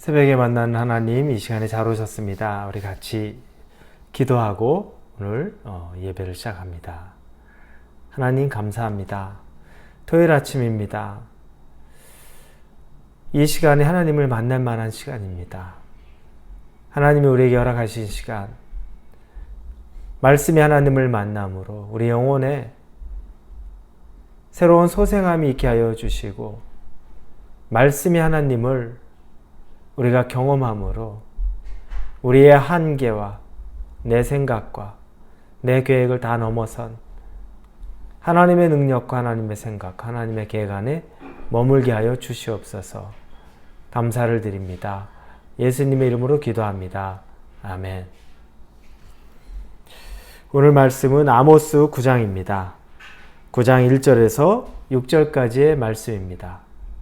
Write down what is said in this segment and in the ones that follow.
새벽에 만나는 하나님, 이 시간에 잘 오셨습니다. 우리 같이 기도하고 오늘 예배를 시작합니다. 하나님 감사합니다. 토요일 아침입니다. 이 시간이 하나님을 만날 만한 시간입니다. 하나님이 우리에게 허락하신 시간, 말씀이 하나님을 만남으로 우리 영혼에 새로운 소생함이 있게 하여 주시고, 말씀이 하나님을 우리가 경험함으로 우리의 한계와 내 생각과 내 계획을 다 넘어선 하나님의 능력과 하나님의 생각, 하나님의 계획 안에 머물게 하여 주시옵소서. 감사를 드립니다. 예수님의 이름으로 기도합니다. 아멘. 오늘 말씀은 아모스 9장입니다. 9장 1절에서 6절까지의 말씀입니다.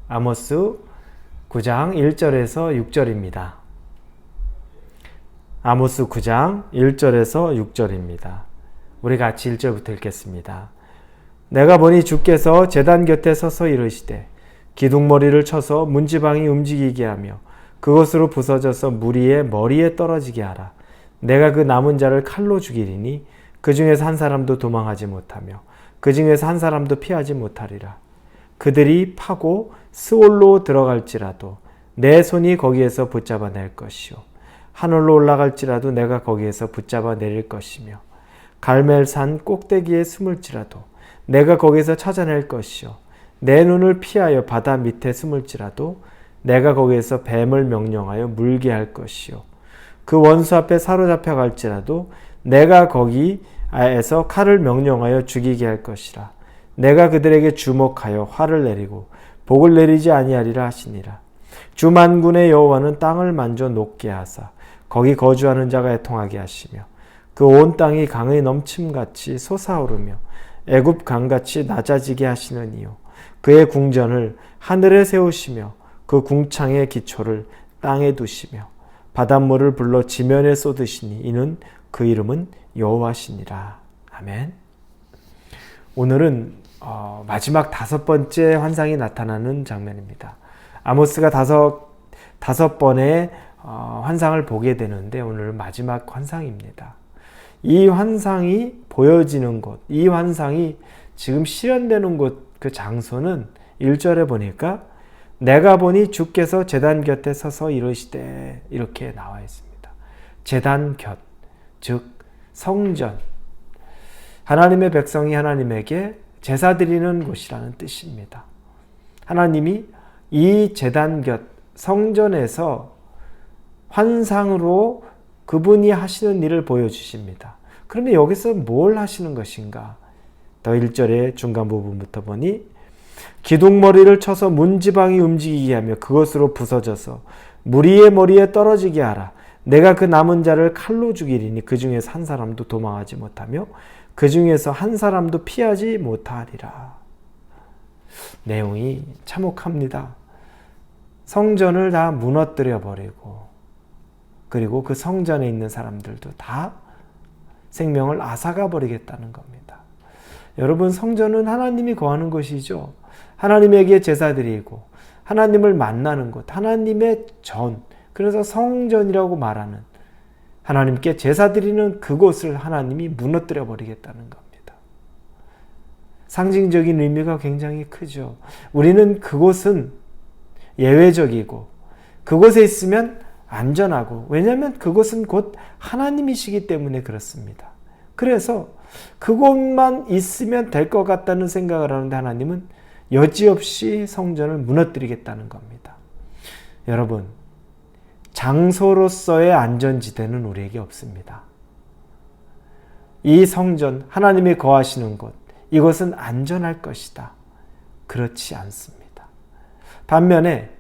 아모스 9장 1절에서 6절입니다. 아모스 9장 1절에서 6절입니다. 우리 같이 1절부터 읽겠습니다. 내가 보니 주께서 제단 곁에 서서 이르시되 기둥머리를 쳐서 문지방이 움직이게 하며 그것으로 부서져서 무리의 머리에 떨어지게 하라. 내가 그 남은 자를 칼로 죽이리니 그 중에서 한 사람도 도망하지 못하며 그 중에서 한 사람도 피하지 못하리라. 그들이 파고 스올로 들어갈지라도 내 손이 거기에서 붙잡아 낼 것이요 하늘로 올라갈지라도 내가 거기에서 붙잡아 내릴 것이며 갈멜산 꼭대기에 숨을지라도 내가 거기에서 찾아낼 것이요 내 눈을 피하여 바다 밑에 숨을지라도 내가 거기에서 뱀을 명령하여 물게 할 것이요 그 원수 앞에 사로잡혀 갈지라도 내가 거기에서 칼을 명령하여 죽이게 할 것이라. 내가 그들에게 주목하여 화를 내리고 복을 내리지 아니하리라 하시니라. 주 만군의 여호와는 땅을 만져 녹게 하사 거기 거주하는 자가 애통하게 하시며 그 온 땅이 강의 넘침같이 솟아오르며 애굽 강같이 낮아지게 하시느니요 그의 궁전을 하늘에 세우시며 그 궁창의 기초를 땅에 두시며 바닷물을 불러 지면에 쏟으시니 이는 그 이름은 여호와시니라. 아멘. 오늘은 마지막 5번째 환상이 나타나는 장면입니다. 아모스가 다섯 번의 환상을 보게 되는데 오늘은 마지막 환상입니다. 이 환상이 보여지는 곳, 이 환상이 지금 실현되는 곳, 그 장소는 1절에 보니까 내가 보니 주께서 제단 곁에 서서 이르시되 이렇게 나와 있습니다. 제단 곁, 즉 성전, 하나님의 백성이 하나님에게 제사 드리는 곳이라는 뜻입니다. 하나님이 이 제단 곁 성전에서 환상으로 그분이 하시는 일을 보여주십니다. 그러면 여기서 뭘 하시는 것인가? 더 1절의 중간 부분부터 보니 기둥머리를 쳐서 문지방이 움직이게 하며 그것으로 부서져서 무리의 머리에 떨어지게 하라. 내가 그 남은 자를 칼로 죽이리니 그 중에서 한 사람도 도망하지 못하며 그 중에서 한 사람도 피하지 못하리라. 내용이 참혹합니다. 성전을 다 무너뜨려 버리고 그리고 그 성전에 있는 사람들도 다 생명을 앗아가 버리겠다는 겁니다. 여러분, 성전은 하나님이 거하는 곳이죠. 하나님에게 제사 드리고 하나님을 만나는 곳, 하나님의 전, 그래서 성전이라고 말하는 하나님께 제사 드리는 그곳을 하나님이 무너뜨려 버리겠다는 겁니다. 상징적인 의미가 굉장히 크죠. 우리는 그곳은 예외적이고 그곳에 있으면 안전하고, 왜냐하면 그곳은 곧 하나님이시기 때문에 그렇습니다. 그래서 그곳만 있으면 될 것 같다는 생각을 하는데 하나님은 여지없이 성전을 무너뜨리겠다는 겁니다. 여러분, 장소로서의 안전지대는 우리에게 없습니다. 이 성전, 하나님이 거하시는 곳, 이것은 안전할 것이다. 그렇지 않습니다. 반면에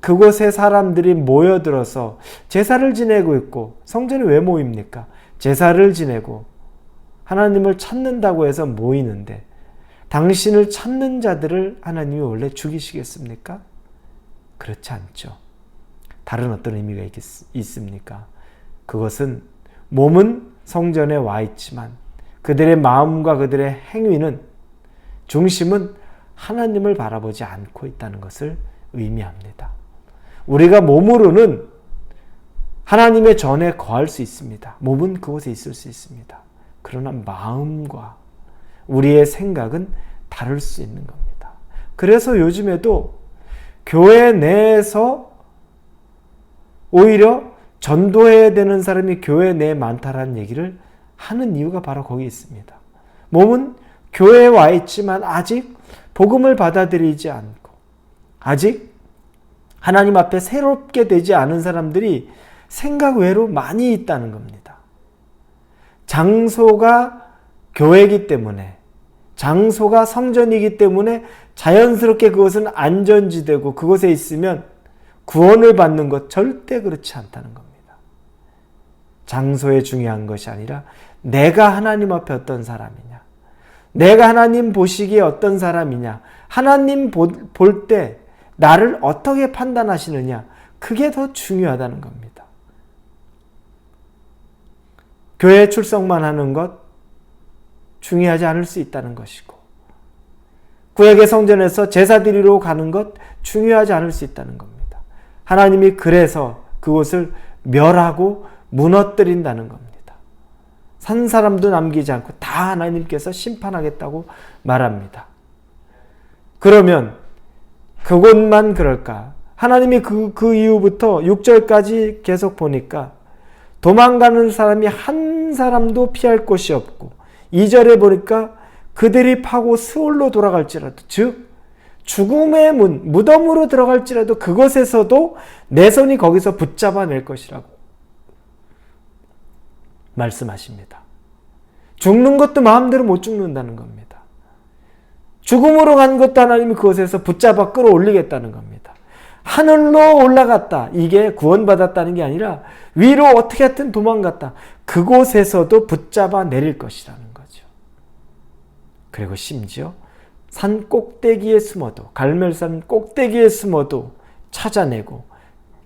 그곳에 사람들이 모여들어서 제사를 지내고 있고, 성전에 왜 모입니까? 제사를 지내고 하나님을 찾는다고 해서 모이는데 당신을 찾는 자들을 하나님이 원래 죽이시겠습니까? 그렇지 않죠. 다른 어떤 의미가 있습니까? 그것은 몸은 성전에 와 있지만 그들의 마음과 그들의 행위는, 중심은 하나님을 바라보지 않고 있다는 것을 의미합니다. 우리가 몸으로는 하나님의 전에 거할 수 있습니다. 몸은 그곳에 있을 수 있습니다. 그러나 마음과 우리의 생각은 다를 수 있는 겁니다. 그래서 요즘에도 교회 내에서 오히려 전도해야 되는 사람이 교회 내에 많다라는 얘기를 하는 이유가 바로 거기 있습니다. 몸은 교회에 와 있지만 아직 복음을 받아들이지 않고 아직 하나님 앞에 새롭게 되지 않은 사람들이 생각 외로 많이 있다는 겁니다. 장소가 교회이기 때문에, 장소가 성전이기 때문에 자연스럽게 그것은 안전지대고 그곳에 있으면 구원을 받는 것, 절대 그렇지 않다는 겁니다. 장소에 중요한 것이 아니라 내가 하나님 앞에 어떤 사람이냐, 내가 하나님 보시기에 어떤 사람이냐, 하나님 볼 때 나를 어떻게 판단하시느냐, 그게 더 중요하다는 겁니다. 교회 출석만 하는 것 중요하지 않을 수 있다는 것이고, 구약의 성전에서 제사 드리러 가는 것 중요하지 않을 수 있다는 겁니다. 하나님이 그래서 그곳을 멸하고 무너뜨린다는 겁니다. 산 사람도 남기지 않고 다 하나님께서 심판하겠다고 말합니다. 그러면 그곳만 그럴까? 하나님이 그 이후부터 6절까지 계속 보니까 도망가는 사람이 한 사람도 피할 곳이 없고, 2절에 보니까 그들이 파고 스올로 돌아갈지라도, 즉 죽음의 문, 무덤으로 들어갈지라도 그것에서도 내 손이 거기서 붙잡아낼 것이라고 말씀하십니다. 죽는 것도 마음대로 못 죽는다는 겁니다. 죽음으로 간 것도 하나님이 그것에서 붙잡아 끌어올리겠다는 겁니다. 하늘로 올라갔다, 이게 구원받았다는 게 아니라 위로 어떻게 하든 도망갔다, 그곳에서도 붙잡아 내릴 것이라는 거죠. 그리고 심지어 산 꼭대기에 숨어도, 갈멜산 꼭대기에 숨어도 찾아내고,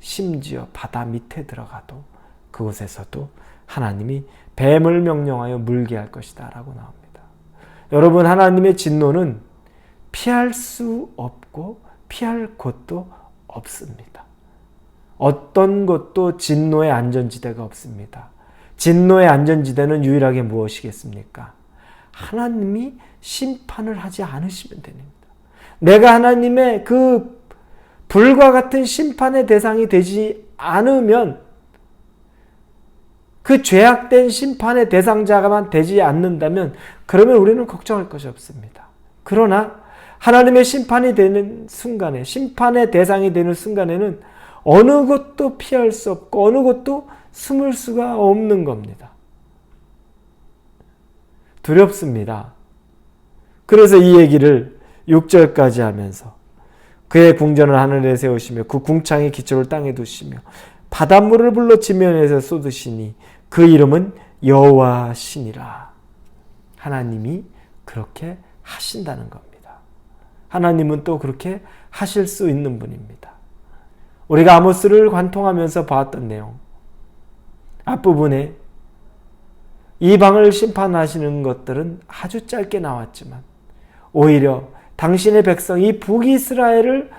심지어 바다 밑에 들어가도 그곳에서도 하나님이 뱀을 명령하여 물게 할 것이다 라고 나옵니다. 여러분, 하나님의 진노는 피할 수 없고 피할 곳도 없습니다. 어떤 것도 진노의 안전지대가 없습니다. 진노의 안전지대는 유일하게 무엇이겠습니까? 하나님이 심판을 하지 않으시면 됩니다. 내가 하나님의 그 불과 같은 심판의 대상이 되지 않으면, 그 죄악된 심판의 대상자가만 되지 않는다면, 그러면 우리는 걱정할 것이 없습니다. 그러나 하나님의 심판이 되는 순간에, 심판의 대상이 되는 순간에는 어느 것도 피할 수 없고 어느 것도 숨을 수가 없는 겁니다. 두렵습니다. 그래서 이 얘기를 6절까지 하면서 그의 궁전을 하늘에 세우시며 그 궁창의 기초를 땅에 두시며 바닷물을 불러 지면에서 쏟으시니 그 이름은 여호와시니라. 하나님이 그렇게 하신다는 겁니다. 하나님은 또 그렇게 하실 수 있는 분입니다. 우리가 아모스를 관통하면서 봤던 내용, 앞부분에 이방을 심판하시는 것들은 아주 짧게 나왔지만 오히려 당신의 백성, 이 북이스라엘을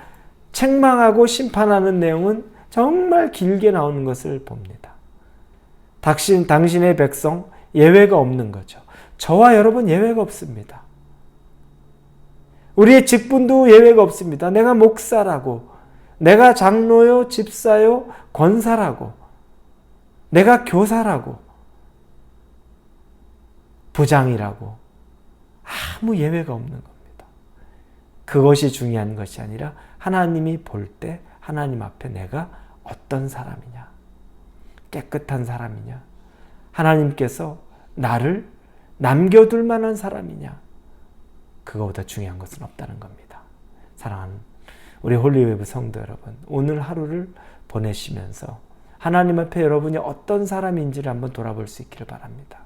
책망하고 심판하는 내용은 정말 길게 나오는 것을 봅니다. 당신의 백성, 예외가 없는 거죠. 저와 여러분 예외가 없습니다. 우리의 직분도 예외가 없습니다. 내가 목사라고, 내가 장로요, 집사요, 권사라고, 내가 교사라고, 부장이라고, 아무 예외가 없는 겁니다. 그것이 중요한 것이 아니라 하나님이 볼 때 하나님 앞에 내가 어떤 사람이냐, 깨끗한 사람이냐, 하나님께서 나를 남겨둘 만한 사람이냐, 그거보다 중요한 것은 없다는 겁니다. 사랑하는 우리 홀리웨브 성도 여러분, 오늘 하루를 보내시면서 하나님 앞에 여러분이 어떤 사람인지를 한번 돌아볼 수 있기를 바랍니다.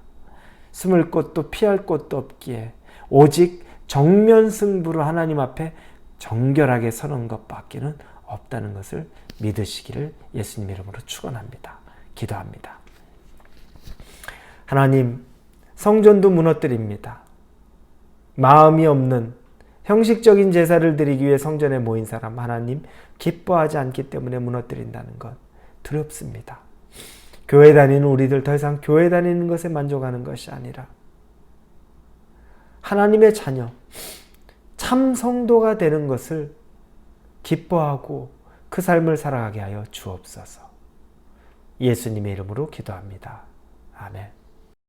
숨을 곳도 피할 곳도 없기에 오직 정면 승부로 하나님 앞에 정결하게 서는 것밖에는 없다는 것을 믿으시기를 예수님 이름으로 축원합니다. 기도합니다. 하나님, 성전도 무너뜨립니다. 마음이 없는 형식적인 제사를 드리기 위해 성전에 모인 사람, 하나님 기뻐하지 않기 때문에 무너뜨린다는 것 두렵습니다. 교회 다니는 우리들 더 이상 교회 다니는 것에 만족하는 것이 아니라 하나님의 자녀, 참 성도가 되는 것을 기뻐하고 그 삶을 살아가게 하여 주옵소서. 예수님의 이름으로 기도합니다. 아멘.